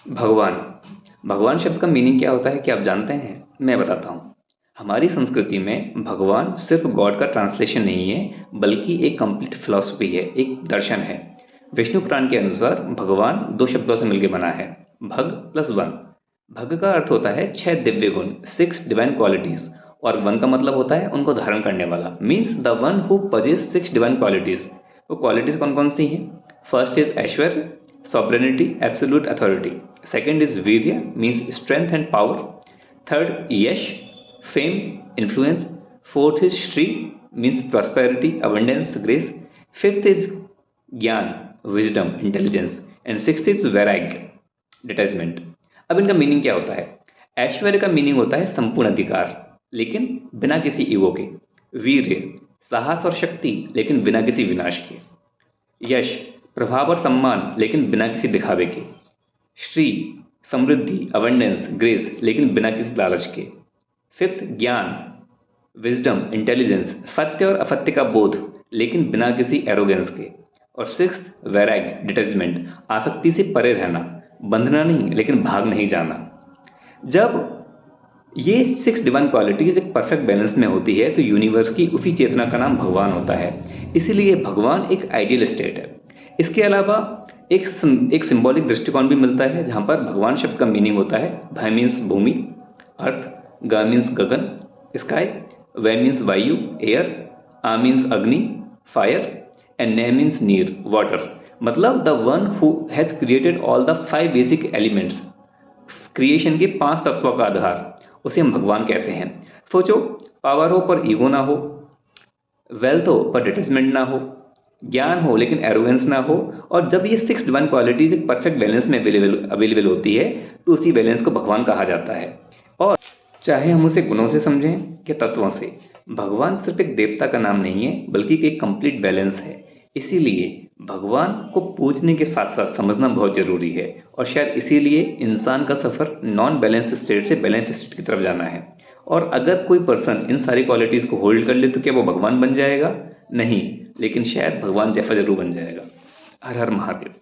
भगवान। भगवान शब्द का मीनिंग क्या होता है क्या आप जानते हैं? मैं बताता हूँ। हमारी संस्कृति में भगवान सिर्फ गॉड का ट्रांसलेशन नहीं है, बल्कि एक कंप्लीट फिलॉसफी है, एक दर्शन है। विष्णु पुराण के अनुसार भगवान दो शब्दों से मिलकर बना है, भग प्लस वन। भग का अर्थ होता है 6 दिव्य गुण, 6 डिवाइन क्वालिटीज, और वन का मतलब होता है उनको धारण करने वाला, means the one who possess 6 divine qualities. वो क्वालिटीज कौन कौन सी हैं? First is Aishwarya, sovereignty, absolute authority. Second is virya, means strength and power. Third, yash, fame, influence. Fourth is shri, means prosperity, abundance, grace. Fifth is gyan, wisdom, intelligence. And sixth is vairag, detachment. अब इनका meaning क्या होता है? ऐश्वर्य का meaning होता है संपूर्ण अधिकार, लेकिन बिना किसी ईगो के। वीर्य, साहस और शक्ति, लेकिन बिना किसी विनाश के। यश, प्रभाव और सम्मान, लेकिन बिना किसी दिखावे के। श्री, समृद्धि, अबंडेंस, ग्रेस, लेकिन बिना किसी लालच के। फिफ्थ, ज्ञान, विजडम, इंटेलिजेंस, सत्य और असत्य का बोध, लेकिन बिना किसी एरोगेंस के। और सिक्स्थ, वैराग, डिटैचमेंट, आसक्ति से परे रहना, बंधना नहीं लेकिन भाग नहीं जाना। जब ये 6 डिवाइन क्वालिटीज एक परफेक्ट बैलेंस में होती है तो यूनिवर्स की उसी चेतना का नाम भगवान होता है। इसीलिए भगवान एक आइडियल स्टेट है। इसके अलावा एक सिंबॉलिक दृष्टिकोण भी मिलता है, जहाँ पर भगवान शब्द का मीनिंग होता है भ मीन्स भूमि, अर्थ, ग मीन्स गगन, स्काई, व मीन्स वायु, एयर, आ मीन्स अग्नि, फायर, एंड न मीन्स नीर, वाटर। मतलब the one who has created all the 5 basic elements, creation के 5 तत्वों का आधार, उसे हम भगवान कहते हैं। सोचो, पावर हो पर ईगो ना हो, वेल्थ हो पर डिटैचमेंट ना हो, ज्ञान हो लेकिन एरोगेंस ना हो, और जब ये 6 डिवाइन क्वालिटीज एक परफेक्ट बैलेंस में अवेलेबल होती है तो उसी बैलेंस को भगवान कहा जाता है। और चाहे हम उसे गुणों से समझें कि तत्वों से, भगवान सिर्फ एक देवता का नाम नहीं है बल्कि एक कंप्लीट बैलेंस है। इसीलिए भगवान को पूजने के साथ साथ समझना बहुत जरूरी है, और शायद इसीलिए इंसान का सफर नॉन बैलेंस स्टेट से बैलेंस स्टेट की तरफ जाना है। और अगर कोई पर्सन इन सारी क्वालिटीज को होल्ड कर ले तो क्या वो भगवान बन जाएगा? नहीं, लेकिन शायद भगवान जैसा जरूर बन जाएगा। हर हर महादेव।